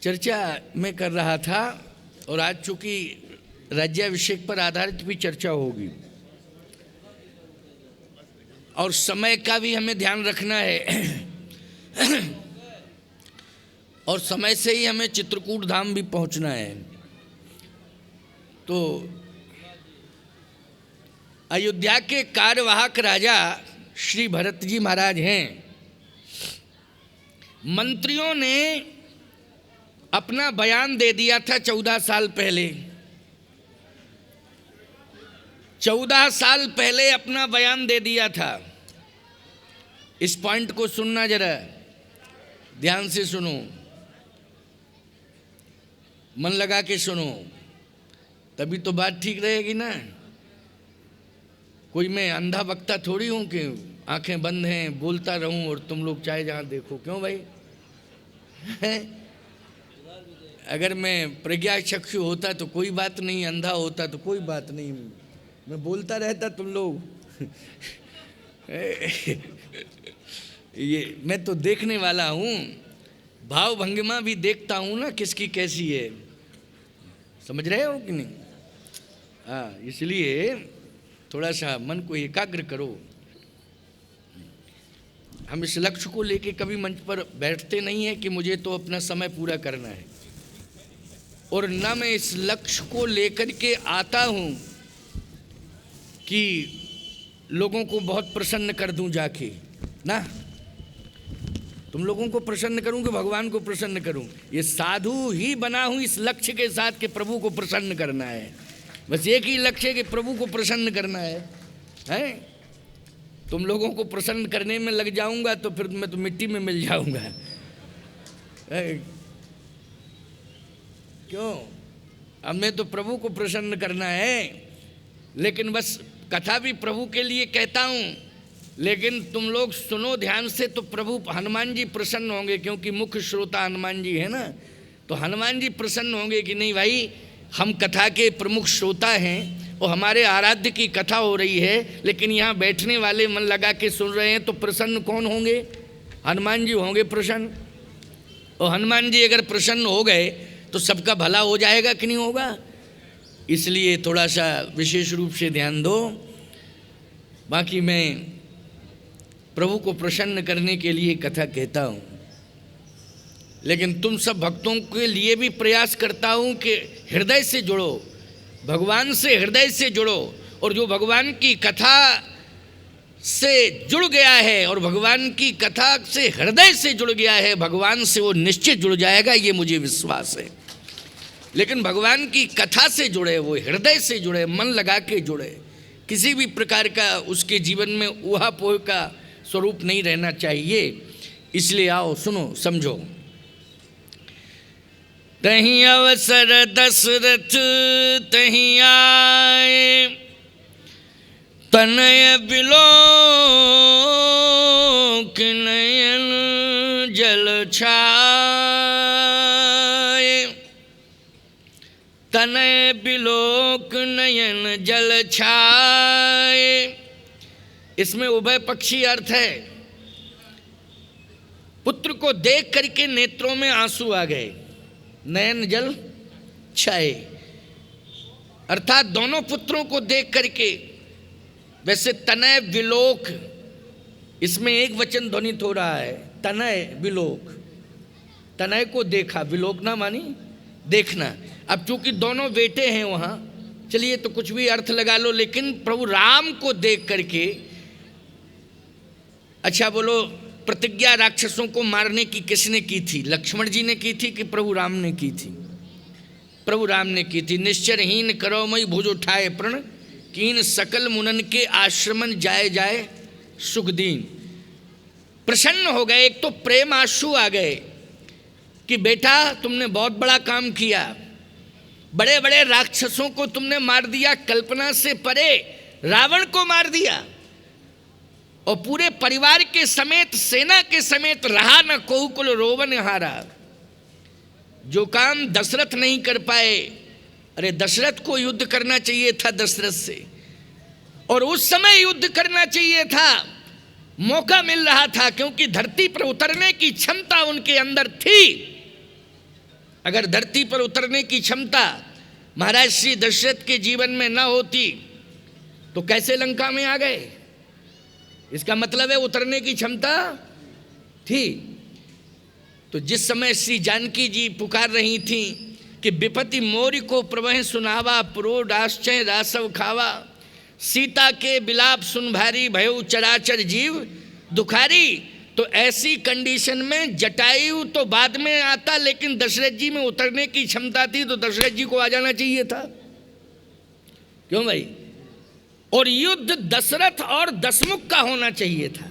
चर्चा मैं कर रहा था और आज चूंकि राज्याभिषेक पर आधारित भी चर्चा होगी और समय का भी हमें ध्यान रखना है और समय से ही हमें चित्रकूट धाम भी पहुंचना है। तो अयोध्या के कार्यवाहक राजा श्री भरत जी महाराज हैं। मंत्रियों ने अपना बयान दे दिया था 14 साल पहले। 14 साल पहले अपना बयान दे दिया था। इस पॉइंट को सुनना, जरा ध्यान से सुनो, मन लगा के सुनो, तभी तो बात ठीक रहेगी ना। कोई मैं अंधा वक्ता थोड़ी हूं कि आंखें बंद हैं बोलता रहूं और तुम लोग चाहे जहां देखो। क्यों भाई? अगर मैं प्रज्ञा चक्षु होता तो कोई बात नहीं, अंधा होता तो कोई बात नहीं, मैं बोलता रहता तुम लोग ये मैं तो देखने वाला हूँ, भाव भंगिमा भी देखता हूँ ना किसकी कैसी है। समझ रहे हो कि नहीं? हाँ, इसलिए थोड़ा सा मन को एकाग्र करो। हम इस लक्ष्य को लेके कभी मंच पर बैठते नहीं है कि मुझे तो अपना समय पूरा करना है, और न मैं इस लक्ष्य को लेकर के आता हूँ कि लोगों को बहुत प्रसन्न कर दूं जाके। ना, तुम लोगों को प्रसन्न करूं कि भगवान को प्रसन्न करूं? ये साधु ही बना हूं इस लक्ष्य के साथ कि प्रभु को प्रसन्न करना है। बस एक ही लक्ष्य है कि प्रभु को प्रसन्न करना है? तुम लोगों को प्रसन्न करने में लग जाऊंगा तो फिर मैं तो मिट्टी में मिल जाऊंगा। क्यों? हमें तो प्रभु को प्रसन्न करना है, लेकिन बस कथा भी प्रभु के लिए कहता हूं। लेकिन तुम लोग सुनो ध्यान से, तो प्रभु हनुमान जी प्रसन्न होंगे, क्योंकि मुख्य श्रोता हनुमान जी है ना। तो हनुमान जी प्रसन्न होंगे कि नहीं भाई, हम कथा के प्रमुख श्रोता हैं और हमारे आराध्य की कथा हो रही है, लेकिन यहाँ बैठने वाले मन लगा के सुन रहे हैं, तो प्रसन्न कौन होंगे? हनुमान जी होंगे प्रसन्न। और हनुमान जी अगर प्रसन्न हो गए तो सबका भला हो जाएगा कि नहीं होगा? इसलिए थोड़ा सा विशेष रूप से ध्यान दो। बाकी मैं प्रभु को प्रसन्न करने के लिए कथा कहता हूँ, लेकिन तुम सब भक्तों के लिए भी प्रयास करता हूँ कि हृदय से जुड़ो, भगवान से हृदय से जुड़ो। और जो भगवान की कथा से जुड़ गया है और भगवान की कथा से हृदय से जुड़ गया है, भगवान से वो निश्चित जुड़ जाएगा, ये मुझे विश्वास है। लेकिन भगवान की कथा से जुड़े, वो हृदय से जुड़े, मन लगा के जुड़े, किसी भी प्रकार का उसके जीवन में ऊहापोह का स्वरूप नहीं रहना चाहिए। इसलिए आओ सुनो समझो। तहीं अवसर दशरथ तहीं आए, तनय बिलोक नयन जल छाए, तनय बिलोक नयन जल छाए। इसमें उभय पक्षी अर्थ है। पुत्र को देख करके नेत्रों में आंसू आ गए, नयन जल छाए, अर्थात दोनों पुत्रों को देख करके। वैसे तनय विलोक, इसमें एक वचन ध्वनित हो रहा है, तनय विलोक। तनय को देखा, विलोक ना मानी देखना। अब चूंकि दोनों बेटे हैं वहां, चलिए तो कुछ भी अर्थ लगा लो, लेकिन प्रभु राम को देख करके, अच्छा बोलो, प्रतिज्ञा राक्षसों को मारने की किसने की थी? लक्ष्मण जी ने की थी कि प्रभु राम ने की थी? प्रभु राम ने की थी। निश्चरहीन करो मई भुज उठाए प्रण, कीन सकल मुनन के आश्रमन जाए जाए सुखदीन। प्रसन्न हो गए, एक तो प्रेम आंसू आ गए कि बेटा तुमने बहुत बड़ा काम किया, बड़े बड़े राक्षसों को तुमने मार दिया, कल्पना से परे रावण को मार दिया, और पूरे परिवार के समेत, सेना के समेत रहा न कोहु कुल रोवन हारा। जो काम दशरथ नहीं कर पाए, अरे दशरथ को युद्ध करना चाहिए था दशरथ से, और उस समय युद्ध करना चाहिए था, मौका मिल रहा था, क्योंकि धरती पर उतरने की क्षमता उनके अंदर थी। अगर धरती पर उतरने की क्षमता महाराज श्री दशरथ के जीवन में न होती तो कैसे लंका में आ गए? इसका मतलब है उतरने की क्षमता थी। तो जिस समय श्री जानकी जी पुकार रही थी कि विपत्ति मोरि को प्रवह सुनावा, पुरोड आश्चर्य रासव खावा, सीता के विलाप सुन भारी, भयउ चराचर जीव दुखारी, तो ऐसी कंडीशन में जटायु तो बाद में आता, लेकिन दशरथ जी में उतरने की क्षमता थी तो दशरथ जी को आ जाना चाहिए था। क्यों भाई? और युद्ध दशरथ और दशमुख का होना चाहिए था।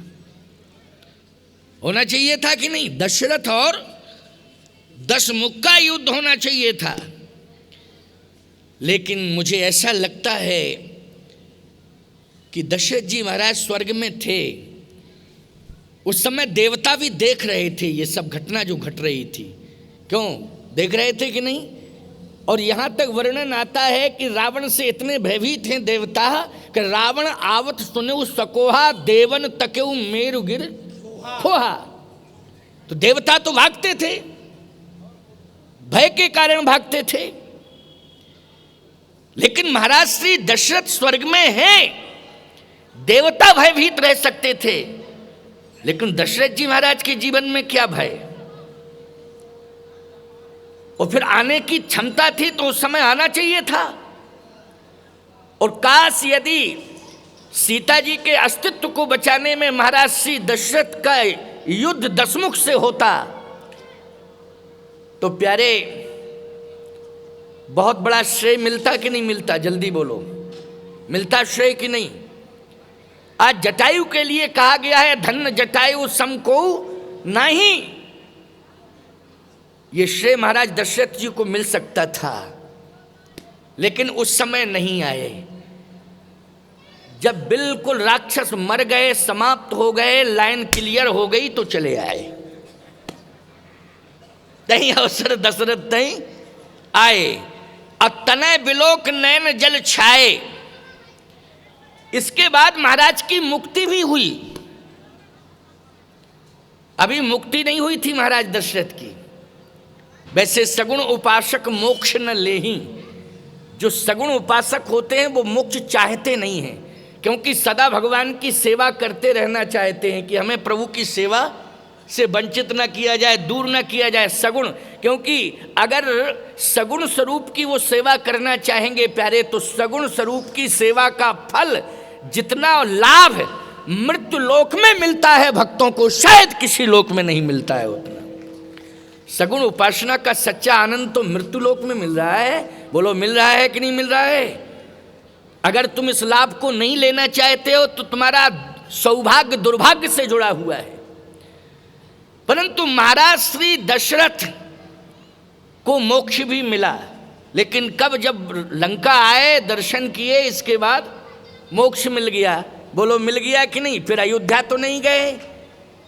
होना चाहिए था कि नहीं? दशरथ और दशमुख का युद्ध होना चाहिए था। लेकिन मुझे ऐसा लगता है कि दशरथ जी महाराज स्वर्ग में थे, उस समय देवता भी देख रहे थे ये सब घटना जो घट रही थी। क्यों देख रहे थे कि नहीं? और यहाँ तक वर्णन आता है कि रावण से इतने भयभीत हैं देवता कि रावण आवत सुने सकोहा, देवन तकेउ मेरु गिर खोहा। तो देवता तो भागते थे, भय के कारण भागते थे। लेकिन महाराज श्री दशरथ स्वर्ग में हैं, देवता भयभीत रह सकते थे, लेकिन दशरथ जी महाराज के जीवन में क्या भय? और फिर आने की क्षमता थी तो उस समय आना चाहिए था। और काश यदि सीता जी के अस्तित्व को बचाने में महाराज श्री दशरथ का युद्ध दशमुख से होता तो प्यारे बहुत बड़ा श्रेय मिलता कि नहीं मिलता? जल्दी बोलो, मिलता श्रेय कि नहीं? आज जटायु के लिए कहा गया है धन्य जटायु सम को नहीं। ये श्रेय महाराज दशरथ जी को मिल सकता था, लेकिन उस समय नहीं आए। जब बिल्कुल राक्षस मर गए, समाप्त हो गए, लाइन क्लियर हो गई तो चले आए। तहीं अवसर दशरथ तहीं आए, अतनय बिलोक नैन जल छाए। इसके बाद महाराज की मुक्ति भी हुई। अभी मुक्ति नहीं हुई थी महाराज दशरथ की। वैसे सगुण उपासक मोक्ष न लेही, जो सगुण उपासक होते हैं वो मोक्ष चाहते नहीं हैं, क्योंकि सदा भगवान की सेवा करते रहना चाहते हैं कि हमें प्रभु की सेवा से वंचित न किया जाए, दूर न किया जाए। सगुण, क्योंकि अगर सगुण स्वरूप की वो सेवा करना चाहेंगे प्यारे, तो सगुण स्वरूप की सेवा का फल जितना लाभ मृत्यु लोक में मिलता है भक्तों को, शायद किसी लोक में नहीं मिलता है उतना। सगुण उपासना का सच्चा आनंद तो मृत्यु लोक में मिल रहा है। बोलो, मिल रहा है कि नहीं मिल रहा है? अगर तुम इस लाभ को नहीं लेना चाहते हो तो तुम्हारा सौभाग्य दुर्भाग्य से जुड़ा हुआ है। परंतु महाराज श्री दशरथ को मोक्ष भी मिला, लेकिन कब? जब लंका आए, दर्शन किए, इसके बाद मोक्ष मिल गया। बोलो, मिल गया कि नहीं? फिर अयोध्या तो नहीं गए,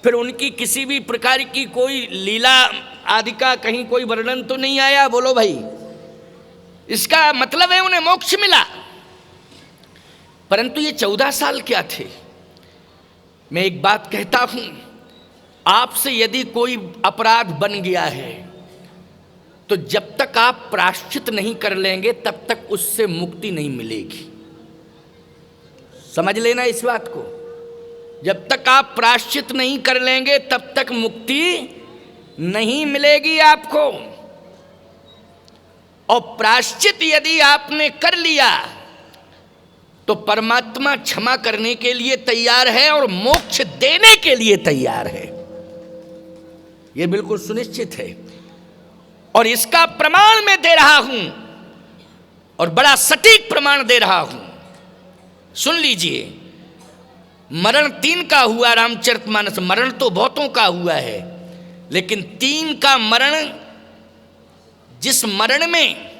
फिर उनकी किसी भी प्रकार की कोई लीला आदि का कहीं कोई वर्णन तो नहीं आया। बोलो भाई, इसका मतलब है उन्हें मोक्ष मिला। परंतु ये 14 साल क्या थे? मैं एक बात कहता हूं, आपसे यदि कोई अपराध बन गया है तो जब तक आप प्रायश्चित नहीं कर लेंगे तब तक उससे मुक्ति नहीं मिलेगी। समझ लेना इस बात को। जब तक आप प्रायश्चित नहीं कर लेंगे तब तक मुक्ति नहीं मिलेगी आपको। और प्रायश्चित यदि आपने कर लिया तो परमात्मा क्षमा करने के लिए तैयार है और मोक्ष देने के लिए तैयार है। यह बिल्कुल सुनिश्चित है और इसका प्रमाण मैं दे रहा हूं, और बड़ा सटीक प्रमाण दे रहा हूं। सुन लीजिए, मरण 3 का हुआ रामचरितमानस। मरण तो बहुतों का हुआ है, लेकिन 3 का मरण, जिस मरण में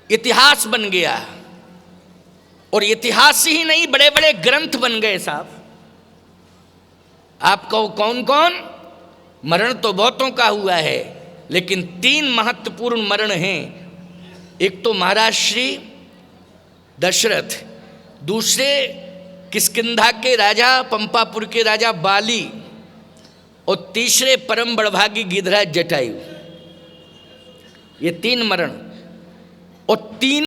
इतिहास बन गया, और इतिहास ही नहीं बड़े बड़े ग्रंथ बन गए साहब। आप कहो कौन कौन? मरण तो बहुतों का हुआ है, लेकिन 3 महत्वपूर्ण मरण हैं। एक तो महाराज श्री दशरथ, दूसरे किष्किंधा के राजा, पंपापुर के राजा बाली, और तीसरे परम बड़भागी गिरिराज जटायु। ये 3 मरण, और 3